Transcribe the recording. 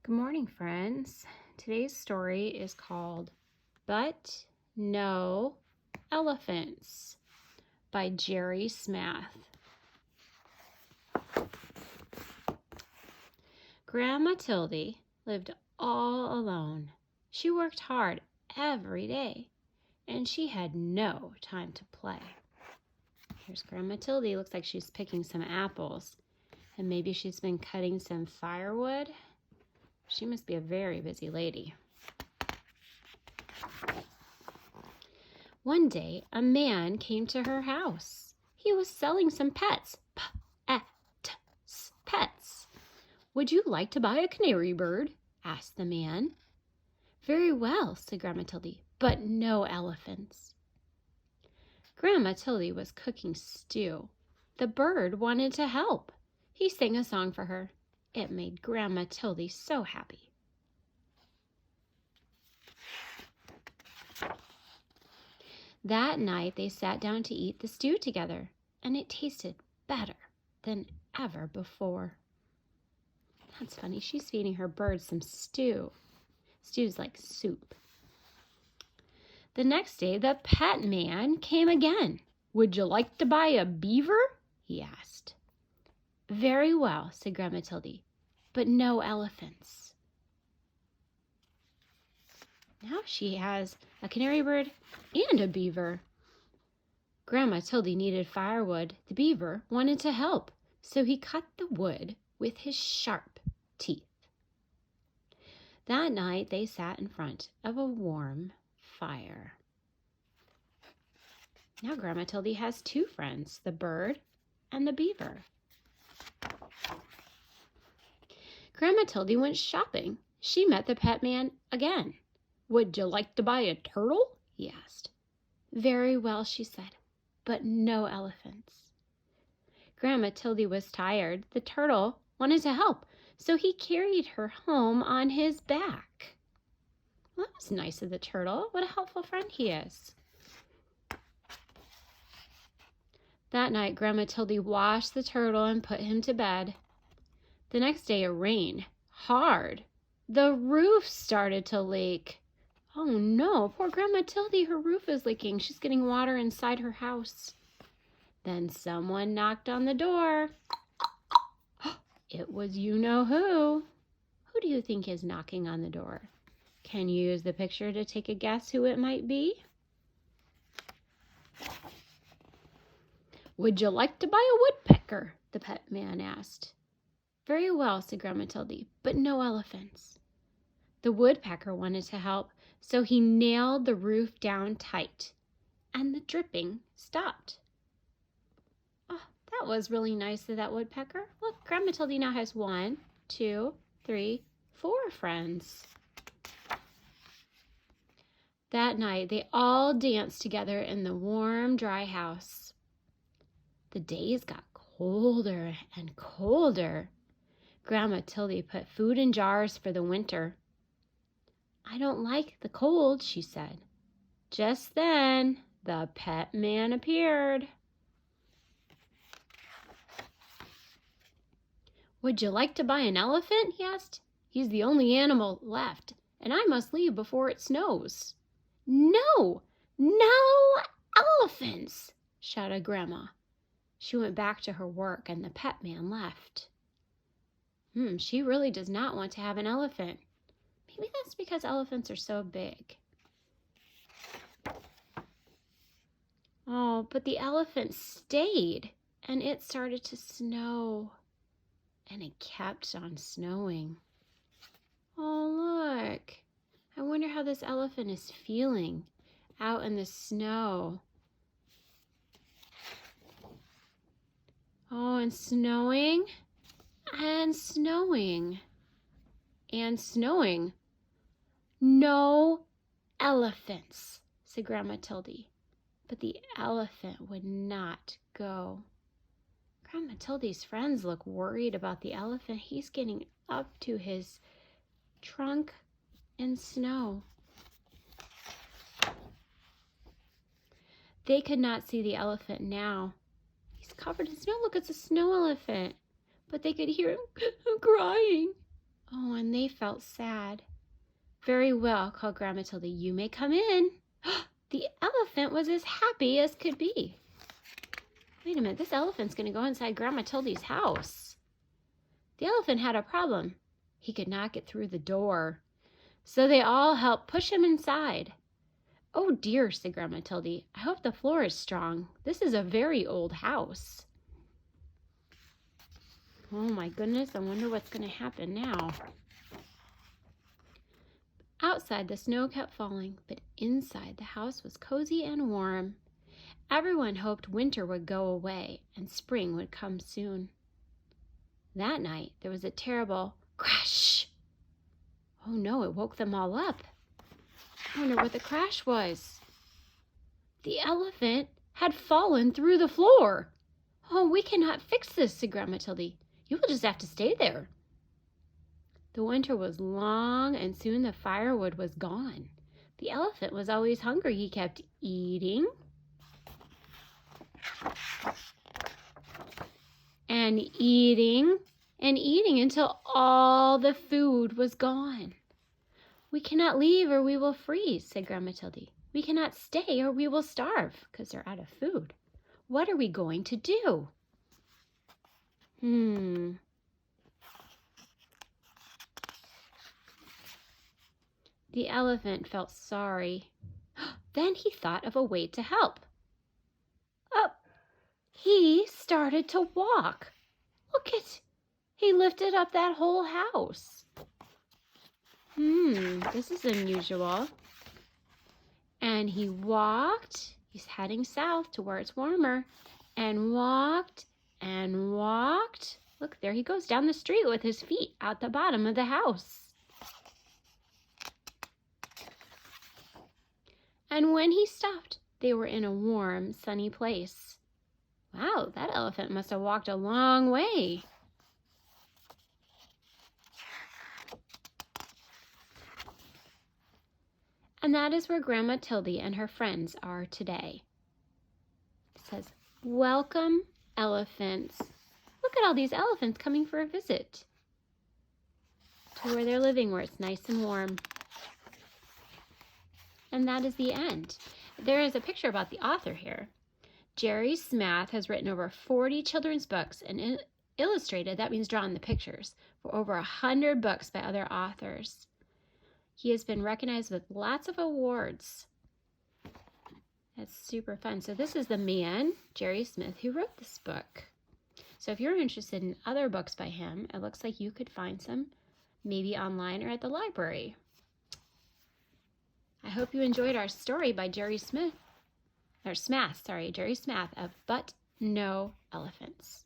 Good morning, friends. Today's story is called But No Elephants by Jerry Smath. Grandma Tildy lived all alone. She worked hard every day, and she had no time to play. Here's Grandma Tildy. Looks like she's picking some apples, and maybe she's been cutting some firewood. She must be a very busy lady. One day, a man came to her house. He was selling some pets. Pets. Would you like to buy a canary bird? Asked the man. Very well, said Grandma Tildy, but no elephants. Grandma Tildy was cooking stew. The bird wanted to help. He sang a song for her. It made Grandma Tildy so happy. That night they sat down to eat the stew together, and it tasted better than ever before. That's funny. She's feeding her bird some stew. Stew's like soup. The next day, the pet man came again. Would you like to buy a beaver? He asked. Very well, said Grandma Tildy, but no elephants. Now she has a canary bird and a beaver. Grandma Tildy needed firewood. The beaver wanted to help, so he cut the wood with his sharp teeth. That night they sat in front of a warm fire. Now Grandma Tildy has two friends, the bird and the beaver. Grandma Tildy went shopping. She met the pet man again. Would you like to buy a turtle? He asked. Very well, she said, but no elephants. Grandma Tildy was tired. The turtle wanted to help, so he carried her home on his back. Well, that was nice of the turtle. What a helpful friend he is. That night, Grandma Tildy washed the turtle and put him to bed. The next day, it rained hard. The roof started to leak. Oh no, poor Grandma Tildy, her roof is leaking. She's getting water inside her house. Then someone knocked on the door. It was you-know-who. Who do you think is knocking on the door? Can you use the picture to take a guess who it might be? Would you like to buy a woodpecker? The pet man asked. Very well, said Grandma Tildy, but no elephants. The woodpecker wanted to help, so he nailed the roof down tight, and the dripping stopped. Oh, that was really nice of that woodpecker. Look, Grandma Tildy now has 1, 2, 3, 4 friends. That night, they all danced together in the warm, dry house. The days got colder and colder. Grandma Tildy put food in jars for the winter. I don't like the cold, she said. Just then, the pet man appeared. Would you like to buy an elephant? He asked. He's the only animal left, and I must leave before it snows. No, no elephants, shouted Grandma. She went back to her work, and the pet man left. She really does not want to have an elephant. Maybe that's because elephants are so big. Oh, but the elephant stayed, and it started to snow. And it kept on snowing. Oh, look. I wonder how this elephant is feeling out in the snow. Oh, and snowing, and snowing, and snowing. No elephants, said Grandma Tildy. But the elephant would not go. Grandma Tildy's friends look worried about the elephant. He's getting up to his trunk in snow. They could not see the elephant now. He's covered in snow. Look, it's a snow elephant. But they could hear him crying. Oh, and They felt sad. Very well, called Grandma Tildy. You may come in. The elephant was as happy as could be. Wait a minute, this elephant's going to go inside Grandma Tildy's house. The elephant had a problem. He could not get through the door. So they all helped push him inside. Oh dear, said Grandma Tildy. I hope the floor is strong. This is a very old house. Oh my goodness, I wonder what's going to happen now. Outside, the snow kept falling, but inside the house was cozy and warm. Everyone hoped winter would go away and spring would come soon. That night, there was a terrible crash. Oh no, it woke them all up. I wonder what the crash was. The elephant had fallen through the floor. Oh, we cannot fix this, said Grandma Tildy. You will just have to stay there. The winter was long, and soon the firewood was gone. The elephant was always hungry. He kept eating and eating and eating until all the food was gone. We cannot leave or we will freeze, said Grandma Tildy. We cannot stay or we will starve because they're out of food. What are we going to do? The elephant felt sorry. Then he thought of a way to help. He started to walk. He lifted up that whole house. This is unusual. And he walked. He's heading south to where it's warmer. And walked and walked. Look, there he goes down the street with his feet out the bottom of the house. And when he stopped, they were in a warm, sunny place. Wow, that elephant must have walked a long way. And that is where Grandma Tildy and her friends are today. It says, welcome, elephants. Look at all these elephants coming for a visit to where they're living, where it's nice and warm. And that is the end. There is a picture about the author here. Jerry Smith has written over 40 children's books and illustrated, that means drawn the pictures, for over 100 books by other authors. He has been recognized with lots of awards. That's super fun. So this is the man, Jerry Smith, who wrote this book. So if you're interested in other books by him, it looks like you could find some maybe online or at the library. I hope you enjoyed our story by Jerry Smith of But No Elephants.